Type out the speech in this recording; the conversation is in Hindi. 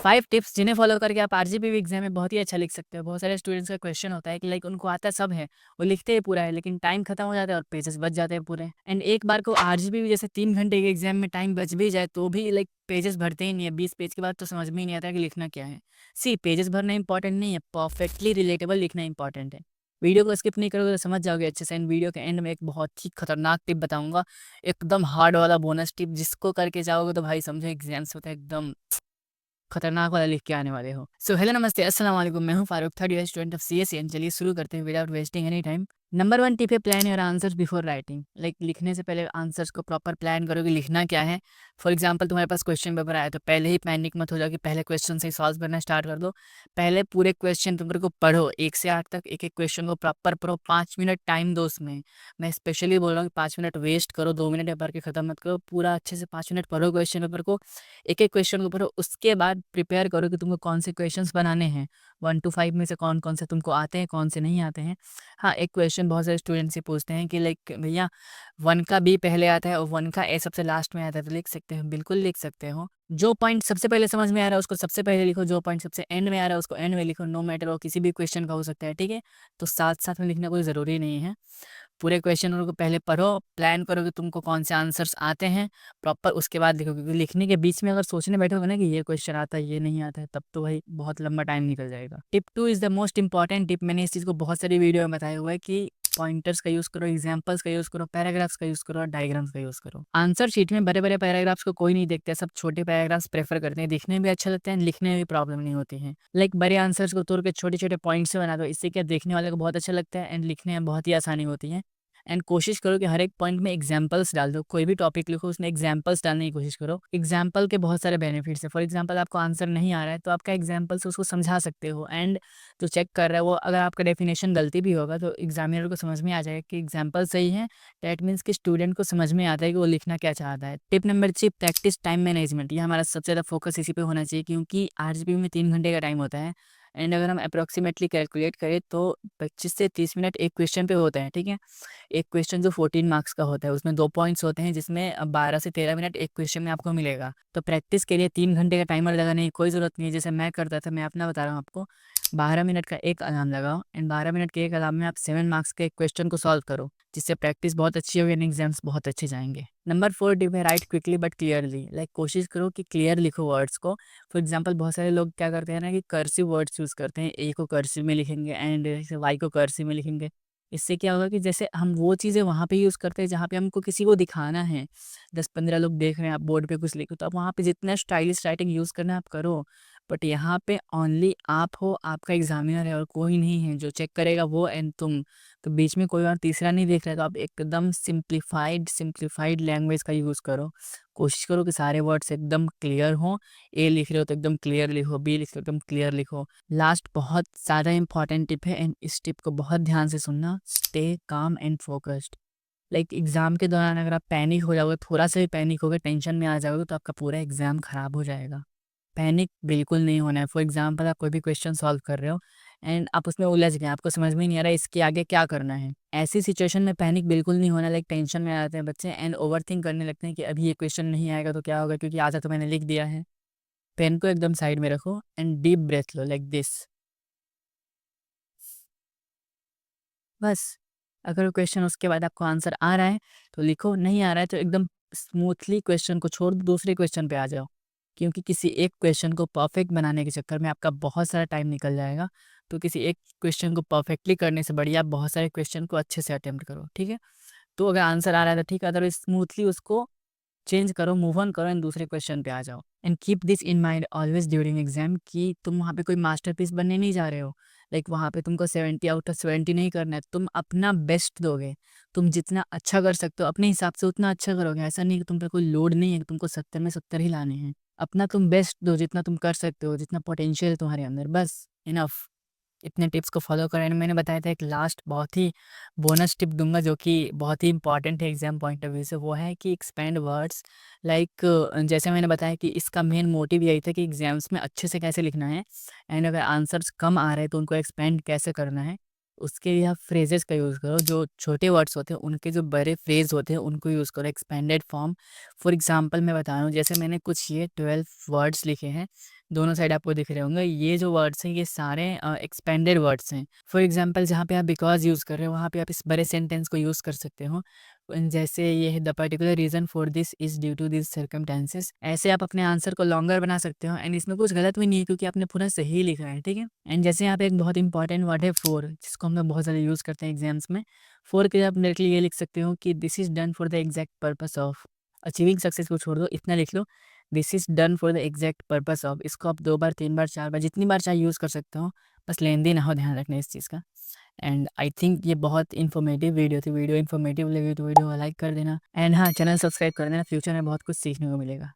5 टिप्स जिन्हें फॉलो करके आप आरजीपीवी एग्जाम में बहुत ही अच्छा लिख सकते हो। बहुत सारे स्टूडेंट्स का क्वेश्चन होता है कि लाइक उनको आता सब है, वो लिखते हैं पूरा है, लेकिन टाइम खत्म हो जाता है और पेजेस बच जाते हैं पूरे। एंड एक बार को आरजीपीवी जैसे 3 घंटे के एग्जाम में टाइम बच भी जाए तो भी लाइक पेजेस भरते ही नहीं है। 20 पेज के बाद तो समझ में ही नहीं आता कि लिखना क्या है। सी पेजेस भरना इंपॉर्टेंट नहीं है, परफेक्टली रिलेटेबल लिखना इंपॉर्टेंट है। वीडियो को स्किप नहीं करोगे तो समझ जाओगे अच्छे से। एंड वीडियो के एंड में एक बहुत ही खतरनाक टिप बताऊंगा, एकदम हार्ड वाला बोनस टिप, जिसको करके जाओगे तो भाई समझो एग्जाम से होता है एकदम खतरनाक वाला लिख के आने वाले हो। सो हेलो नमस्ते अस्सलाम वालेकुम, मैं हूं Farooq, third year student of CSE. चलिए शुरू करते हैं without wasting any time. Number 1 tip है, plan your answers before writing. Like लिखने से पहले आंसर्स को प्रॉपर प्लान करो कि लिखना क्या है। फॉर एग्जाम्पल तुम्हारे पास क्वेश्चन पेपर आया तो पहले ही पैनिक मत हो जाओ कि पहले क्वेश्चन से ही सॉल्व करना स्टार्ट कर दो। पहले पूरे क्वेश्चन पेपर को पढ़ो, 1 से 8 तक एक एक क्वेश्चन को प्रॉपर पढ़ो। 5 मिनट टाइम दो उसमें। मैं स्पेशली बोल रहा हूँ कि 5 मिनट वेस्ट करो, 2 मिनट में पढ़ के खत्म मत करो। पूरा अच्छे से 5 मिनट पढ़ो क्वेश्चन पेपर को, एक एक क्वेश्चन के ऊपर। उसके बाद प्रिपेयर करो कि तुमको कौन से क्वेश्चंस बनाने हैं। 1 to 5 में से कौन कौन से तुमको आते हैं, कौन से नहीं आते हैं। हाँ, एक क्वेश्चन बहुत सारे स्टूडेंट से पूछते हैं कि लाइक भैया 1 का बी पहले आता है और 1 का ए सबसे लास्ट में आता है, तो लिख सकते हो? बिल्कुल लिख सकते हो। जो पॉइंट सबसे पहले समझ में आ रहा है उसको सबसे पहले लिखो, जो पॉइंट सबसे एंड में आ रहा है उसको एंड में लिखो। नो मैटर वो किसी भी क्वेश्चन का हो सकता है, ठीक है। तो साथ साथ में लिखना कोई ज़रूरी नहीं है। पूरे क्वेश्चन को पहले पढ़ो, प्लान करो कि तुमको कौन से आंसर्स आते हैं प्रॉपर, उसके बाद लिखो। क्योंकि लिखने के बीच में अगर सोचने बैठोगे ना कि ये क्वेश्चन आता है ये नहीं आता है, तब तो भाई बहुत लंबा टाइम निकल जाएगा। Tip 2 is the most important tip. मैंने इस चीज़ को बहुत सारी वीडियो में बताया हुआ है कि पॉइंटर्स का यूज करो, एग्जांपल्स का यूज करो, पैराग्राफ्स का यूज करो और डायग्राम्स का यूज करो। आंसर शीट में बड़े बड़े पैराग्राफ्स को कोई नहीं देखता, सब छोटे पैराग्राफ्स प्रेफर करते हैं। दिखने में भी अच्छा लगता है, लिखने में भी प्रॉब्लम नहीं होती है। लाइक बड़े आंसर्स को तोड़ के छोटे छोटे पॉइंट्स से बना दो, इससे क्या देखने वाले को बहुत अच्छा लगता है एंड लिखने में बहुत ही आसानी होती है। एंड कोशिश करो कि हर एक पॉइंट में एग्जाम्पल्स डाल दो। कोई भी टॉपिक लिखो उसमें एग्जाम्पल्स डालने की कोशिश करो। एग्जाम्पल के बहुत सारे बेनिफिट्स है। फॉर एग्जाम्पल आपको आंसर नहीं आ रहा है तो आपका एग्जाम्पल से उसको समझा सकते हो। एंड जो चेक कर रहा है वो, अगर आपका डेफिनेशन गलती भी होगा तो एग्जामिनर को समझ में आ जाएगा कि एग्जाम्पल सही है। डैट मीन्स कि स्टूडेंट को समझ में आता है कि वो लिखना क्या चाहता है। Tip number 3, practice time management. ये हमारा सबसे ज़्यादा फोकस इसी पे होना चाहिए, क्योंकि आरजीपी में 3 घंटे का टाइम होता है। एंड अगर हम अप्रोक्सीमेटली कैलकुलेट करें तो 25 से 30 मिनट एक क्वेश्चन पे होता है, ठीक है। एक क्वेश्चन जो 14 मार्क्स का होता है उसमें 2 पॉइंट्स होते हैं, जिसमें 12 से 13 मिनट एक क्वेश्चन में आपको मिलेगा। तो प्रैक्टिस के लिए 3 घंटे का टाइमर लगाने की कोई ज़रूरत नहीं है। जैसे मैं करता था, मैं अपना बता रहा हूँ आपको। 12 मिनट का एक अलार्म लगाओ एंड 12 मिनट के एक अलार्म में आप 7 मार्क्स के एक क्वेश्चन को सॉल्व करो, जिससे प्रैक्टिस बहुत अच्छी होगी एंड एग्जाम्स बहुत अच्छे जाएंगे। नंबर 4 टिप है, right quickly but clearly. Like कोशिश करो कि क्लियर लिखो वर्ड्स को। फॉर एग्जाम्पल बहुत सारे लोग क्या करते हैं ना कि कर्सिव वर्ड्स यूज़ करते हैं। ए को कर्सिव में लिखेंगे एंड वाई को कर्सिव में लिखेंगे। इससे क्या होगा कि जैसे हम वो चीज़ें वहाँ पे यूज़ करते हैं जहाँ पे हमको किसी को दिखाना है, 10-15 लोग देख रहे हैं, आप बोर्ड पे कुछ लिखो, तो आप वहाँ पे जितना स्टाइलिश राइटिंग यूज़ करना है आप करो। बट यहाँ पे ओनली आप हो, आपका एग्जामिनर है और कोई नहीं है। जो चेक करेगा वो एंड तुम। तो बीच में कोई और तीसरा नहीं देख रहा है, तो आप एकदम सिंप्लीफाइड सिंप्लीफाइड लैंग्वेज का यूज़ करो। कोशिश करो कि सारे वर्ड्स एकदम क्लियर हों। ए लिख रहे हो तो एकदम क्लियर लिखो, बी लिख रहे हो एकदम क्लियर लिखो। लास्ट बहुत ज़्यादा इंपॉर्टेंट टिप है एंड इस टिप को बहुत ध्यान से सुनना, stay calm and focused. Like exam के दौरान अगर आप पैनिक हो जाओगे, थोड़ा सा भी पैनिक हो गए, टेंशन में आ जाओगे, तो आपका पूरा एग्जाम खराब हो जाएगा। पैनिक बिल्कुल नहीं होना है। फॉर एग्जाम्पल आप कोई भी क्वेश्चन सॉल्व कर रहे हो एंड आप उसमें उलझ गए, आपको समझ में ही नहीं आ रहा इसके आगे क्या करना है। ऐसी सिचुएशन में पैनिक बिल्कुल नहीं होना। लाइक टेंशन में आ जाते हैं बच्चे एंड ओवर थिंक करने लगते हैं कि अभी ये क्वेश्चन नहीं आएगा तो क्या होगा, क्योंकि आधा तो मैंने लिख दिया है। पेन को एकदम साइड में रखो एंड डीप ब्रेथ लो लाइक दिस। बस। अगर क्वेश्चन उसके बाद आपको आंसर आ रहा है तो लिखो, नहीं आ रहा है तो एकदम स्मूथली क्वेश्चन को छोड़ दो, दूसरे क्वेश्चन पे आ जाओ। क्योंकि किसी एक क्वेश्चन को परफेक्ट बनाने के चक्कर में आपका बहुत सारा टाइम निकल जाएगा। तो किसी एक क्वेश्चन को परफेक्टली करने से बढ़िया आप बहुत सारे क्वेश्चन को अच्छे से अटेम्प्ट करो, ठीक है। तो अगर आंसर आ रहा है तो ठीक है, अदरवाइज स्मूथली उसको चेंज करो, मूव ऑन करो एंड दूसरे क्वेश्चन पे आ जाओ। And keep this in mind always during exam कि तुम वहाँ पे कोई मास्टरपीस बनने नहीं जा रहे हो। लाइक वहाँ पे तुमको 70 आउट ऑफ 70 नहीं करना है, तुम अपना बेस्ट दोगे। तुम जितना अच्छा कर सकते हो अपने हिसाब से उतना अच्छा करोगे। ऐसा नहीं कि तुम पे कोई लोड नहीं है कि तुमको 70 में 70 ही लाने हैं। अपना तुम बेस्ट दो, जितना तुम कर सकते हो, जितना पोटेंशियल है तुम्हारे अंदर, बस इनफ। इतने टिप्स को फॉलो करें। एंड मैंने बताया था एक लास्ट बहुत ही बोनस टिप दूंगा जो कि बहुत ही इंपॉर्टेंट है एग्जाम पॉइंट ऑफ व्यू से, वो है कि एक्सपेंड वर्ड्स। लाइक जैसे मैंने बताया कि इसका मेन मोटिव यही था कि एग्जाम्स में अच्छे से कैसे लिखना है एंड अगर आंसर्स कम आ रहे हैं तो उनको एक्सपेंड कैसे करना है। उसके लिए आप फ्रेजेस का यूज़ करो। जो छोटे वर्ड्स होते हैं उनके जो बड़े फ्रेज होते हैं उनको यूज़ करो, एक्सपेंडेड फॉर्म। फॉर एग्जाम्पल मैं बता रहा हूँ, जैसे मैंने कुछ ये 12 वर्ड्स लिखे हैं दोनों साइड आपको दिख रहे होंगे। ये जो वर्ड्स हैं ये सारे एक्सपेंडेड वर्ड्स हैं। फॉर एग्ज़ाम्पल जहाँ पे आप बिकॉज़ यूज़ कर रहे हो वहाँ पे आप इस बड़े सेंटेंस को यूज़ कर सकते हो। जैसे ये है the particular reason for this is due to this circumstances. ऐसे आप अपने आंसर को लॉन्गर बना सकते हो एंड इसमें कुछ गलत भी नहीं है क्योंकि आपने पूरा सही लिखा है, ठीक है? एंड जैसे यहाँ पे एक बहुत इंपॉर्टेंट वर्ड है फॉर, जिसको हम लोग बहुत ज़्यादा यूज़ करते हैं एग्ज़ाम्स में। फॉर के लिए आप डायरेक्टली ये लिख सकते हो कि this is done for the exact purpose of achieving success को छोड़ दो, इतना लिख लो। This is done for the exact purpose of, इसको आप 2 बार, 3 बार, 4 बार जितनी बार चाहे यूज़ कर सकते हो। बस लेंदी ना हो, ध्यान रखना इस चीज़ का। एंड आई थिंक ये बहुत इन्फॉर्मेटिव वीडियो थी। वीडियो इन्फॉर्मेटिव लगी तो वीडियो को लाइक कर देना एंड हाँ, चैनल सब्सक्राइब कर देना। फ्यूचर में बहुत कुछ सीखने को मिलेगा।